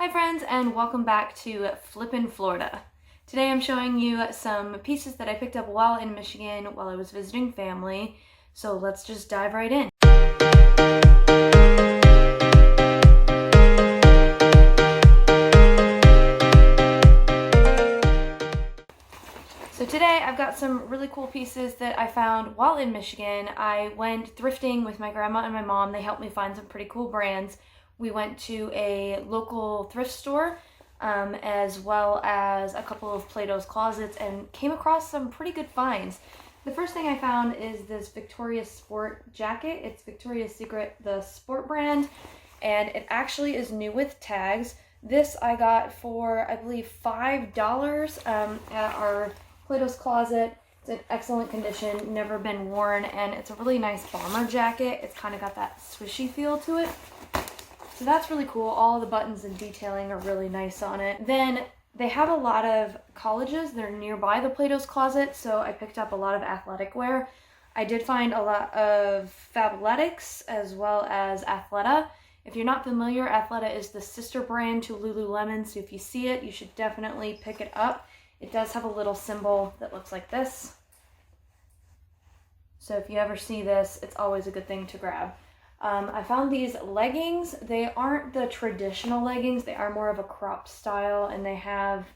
Hi friends, and welcome back to Flippin' Florida. Today I'm showing you some pieces that I picked up while in Michigan while I was visiting family. So let's just dive right in. So today I've got some really cool pieces that I found while in Michigan. I went thrifting with my grandma and my mom. They helped me find some pretty cool brands. We went to a local thrift store as well as a couple of Platos closets and came across some pretty good finds. The first thing I found is this Victoria's Sport jacket. It's Victoria's Secret, the sport brand, and it actually is new with tags. This I got for, I believe, $5 at our Platos closet. It's in excellent condition, never been worn, and it's a really nice bomber jacket. It's kind of got that swishy feel to it. So that's really cool. All the buttons and detailing are really nice on it. Then they have a lot of colleges that are nearby the Platos closet, so I picked up a lot of athletic wear. I did find a lot of Fabletics as well as Athleta. If you're not familiar, Athleta is the sister brand to Lululemon, so if you see it, you should definitely pick it up. It does have a little symbol that looks like this. So if you ever see this, it's always a good thing to grab. I found these leggings. They aren't the traditional leggings. They are more of a crop style, and they have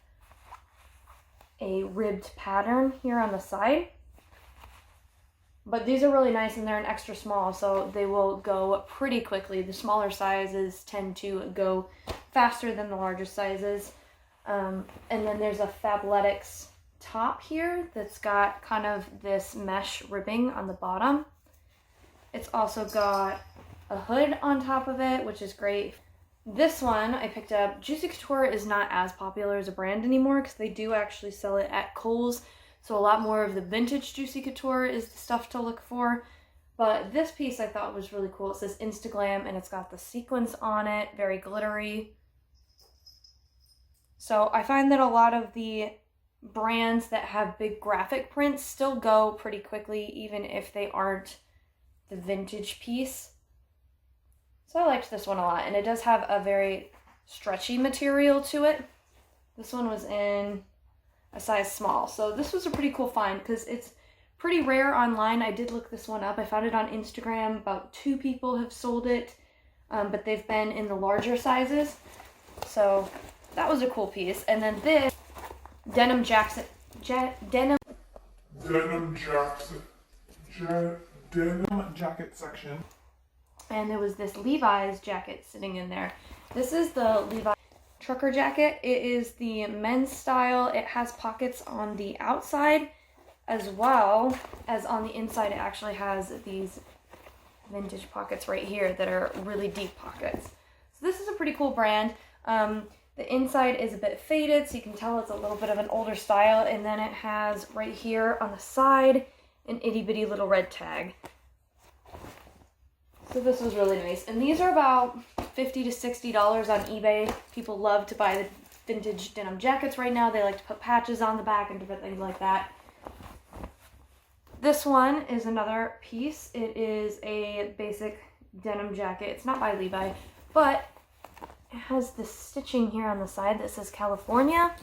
a ribbed pattern here on the side. But these are really nice, and they're an extra small, so they will go pretty quickly. The smaller sizes tend to go faster than the larger sizes. And then there's a Fabletics top here that's got kind of this mesh ribbing on the bottom. It's also got a hood on top of it, which is great. This one I picked up. Juicy Couture is not as popular as a brand anymore because they do actually sell it at Kohl's. So a lot more of the vintage Juicy Couture is the stuff to look for. But this piece I thought was really cool. It says Instaglam and it's got the sequins on it, very glittery. So I find that a lot of the brands that have big graphic prints still go pretty quickly, even if they aren't the vintage piece. So I liked this one a lot, and it does have a very stretchy material to it. This one was in a size small, so this was a pretty cool find because it's pretty rare online. I did look this one up. I found it on Instagram. About 2 people have sold it, but they've been in the larger sizes. So that was a cool piece. And then this denim jacket section. And there was this Levi's jacket sitting in there. This is the Levi's trucker jacket. It is the men's style. It has pockets on the outside as well as on the inside. It actually has these vintage pockets right here that are really deep pockets. So this is a pretty cool brand. The inside is a bit faded, so you can tell it's a little bit of an older style. And then it has right here on the side an itty bitty little red tag. So this was really nice. And these are about $50 to $60 on eBay. People love to buy the vintage denim jackets right now. They like to put patches on the back and different things like that. This one is another piece. It is a basic denim jacket. It's not by Levi, but it has this stitching here on the side that says California.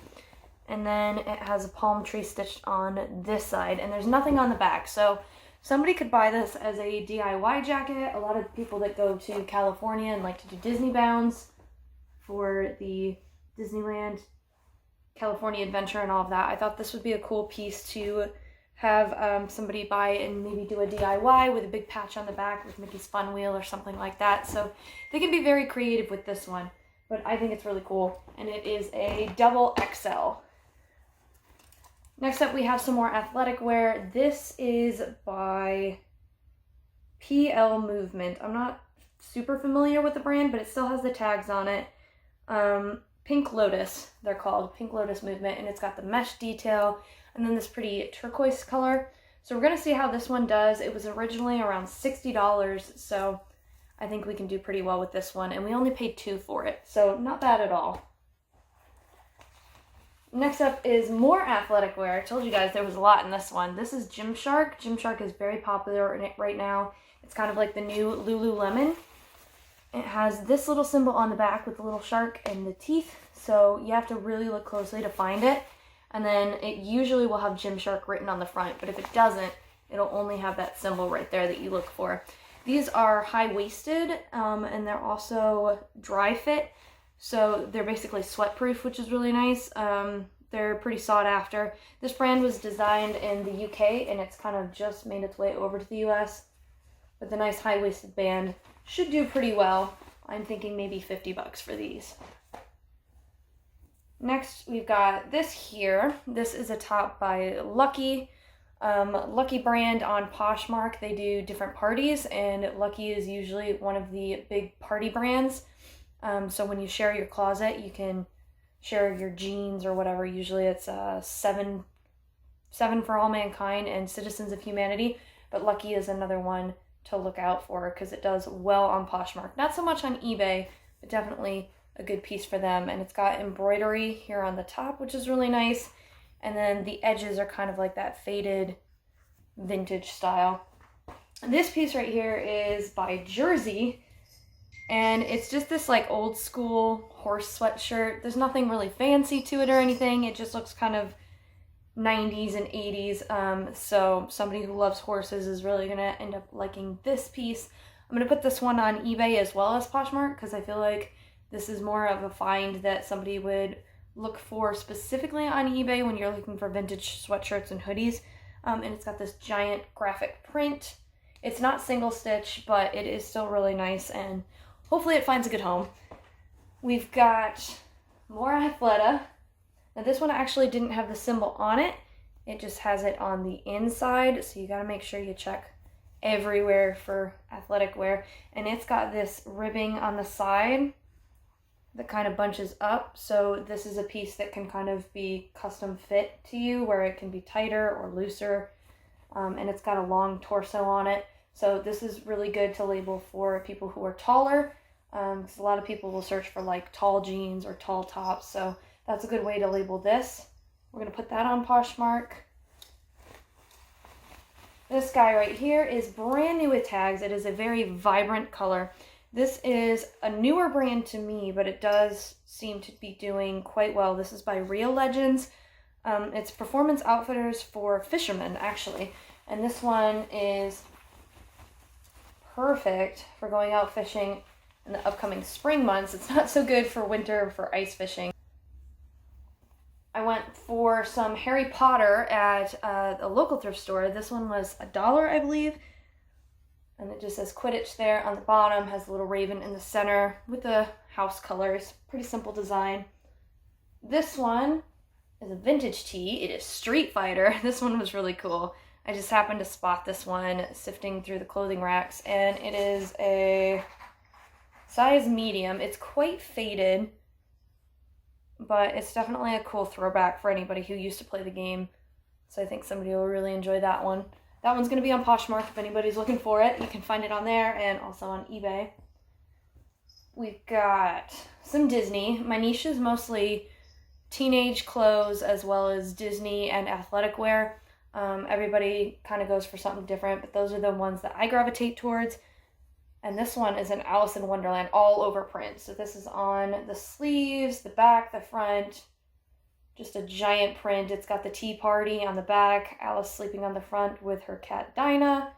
And then it has a palm tree stitched on this side. And there's nothing on the back. So somebody could buy this as a DIY jacket. A lot of people that go to California and like to do Disney bounds for the Disneyland California adventure and all of that. I thought this would be a cool piece to have somebody buy and maybe do a DIY with a big patch on the back with Mickey's Fun Wheel or something like that. So they can be very creative with this one, but I think it's really cool. And it is a double XL. Next up, we have some more athletic wear. This is by PL Movement. I'm not super familiar with the brand, but it still has the tags on it. Pink Lotus, they're called. Pink Lotus Movement, and it's got the mesh detail, and then this pretty turquoise color. So we're going to see how this one does. It was originally around $60, so I think we can do pretty well with this one, and we only paid $2 for it, so not bad at all. Next up is more athletic wear. I told you guys there was a lot in this one. This is Gymshark. Gymshark is very popular in it right now. It's kind of like the new Lululemon. It has this little symbol on the back with the little shark and the teeth, so you have to really look closely to find it. And then it usually will have Gymshark written on the front, but if it doesn't, it'll only have that symbol right there that you look for. These are high-waisted, and they're also dry fit, so they're basically sweat-proof, which is really nice. They're pretty sought after. This brand was designed in the UK, and it's kind of just made its way over to the US. But the nice high-waisted band should do pretty well. I'm thinking maybe $50 for these. Next, we've got this here. This is a top by Lucky. Lucky brand on Poshmark. They do different parties, and Lucky is usually one of the big party brands. So when you share your closet, you can share your jeans or whatever. Usually it's seven for All Mankind and Citizens of Humanity, but Lucky is another one to look out for because it does well on Poshmark. Not so much on eBay, but definitely a good piece for them. And it's got embroidery here on the top, which is really nice. And then the edges are kind of like that faded vintage style. This piece right here is by Jessii, and it's just this like old school horse sweatshirt. There's nothing really fancy to it or anything. It just looks kind of 90s and 80s. So somebody who loves horses is really gonna end up liking this piece. I'm gonna put this one on eBay as well as Poshmark because I feel like this is more of a find that somebody would look for specifically on eBay when you're looking for vintage sweatshirts and hoodies. And it's got this giant graphic print. It's not single stitch, but it is still really nice, and hopefully it finds a good home. We've got more Athleta. Now this one actually didn't have the symbol on it. It just has it on the inside, so you gotta make sure you check everywhere for athletic wear. And it's got this ribbing on the side that kind of bunches up. So this is a piece that can kind of be custom fit to you, where it can be tighter or looser. And it's got a long torso on it. So this is really good to label for people who are taller, because a lot of people will search for like tall jeans or tall tops. So that's a good way to label this. We're gonna put that on Poshmark. This guy right here is brand new with tags. It is a very vibrant color. This is a newer brand to me, but it does seem to be doing quite well. This is by Real Legends. It's performance outfitters for fishermen, actually. And this one is perfect for going out fishing in the upcoming spring months. It's not so good for winter for ice fishing. I went for some Harry Potter at a local thrift store. This one was $1, I believe. And it just says Quidditch there on the bottom, has a little raven in the center with the house colors. Pretty simple design. This one is a vintage tee. It is Street Fighter. This one was really cool. I just happened to spot this one sifting through the clothing racks, and it is a size medium. It's quite faded, but it's definitely a cool throwback for anybody who used to play the game. So I think somebody will really enjoy that one. That one's going to be on Poshmark if anybody's looking for it. You can find it on there and also on eBay. We've got some Disney. My niche is mostly teenage clothes as well as Disney and athletic wear. Everybody kind of goes for something different, but those are the ones that I gravitate towards. And this one is an Alice in Wonderland all over print. So this is on the sleeves, the back, the front. Just a giant print. It's got the tea party on the back, Alice sleeping on the front with her cat Dinah.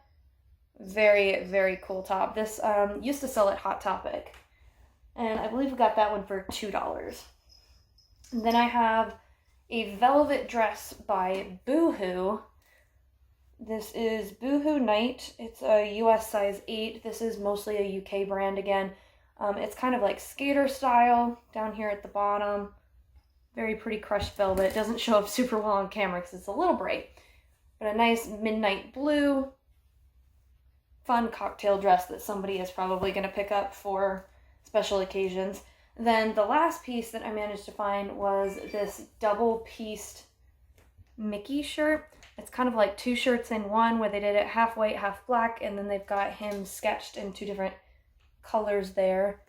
Very, very cool top. This used to sell at Hot Topic, and I believe we got that one for $2. And then I have a velvet dress by Boohoo. This is Boohoo Night. It's a US size 8. This is mostly a UK brand again. It's kind of like skater style down here at the bottom. Very pretty crushed velvet. It doesn't show up super well on camera because it's a little bright. But a nice midnight blue, fun cocktail dress that somebody is probably going to pick up for special occasions. Then the last piece that I managed to find was this double-pieced Mickey shirt. It's kind of like two shirts in one, where they did it half white, half black, and then they've got him sketched in two different colors there.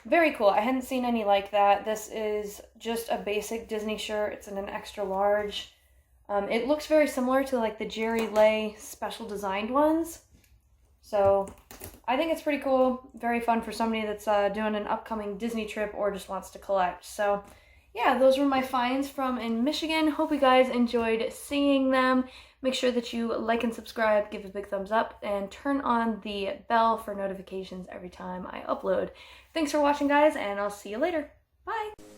Very cool. I hadn't seen any like that. This is just a basic Disney shirt. It's in an extra large. It looks very similar to like the Jerry Lay special designed ones. So I think it's pretty cool, very fun for somebody that's doing an upcoming Disney trip or just wants to collect. So yeah, those were my finds from in Michigan. Hope you guys enjoyed seeing them. Make sure that you like and subscribe, give a big thumbs up, and turn on the bell for notifications every time I upload. Thanks for watching, guys, and I'll see you later. Bye!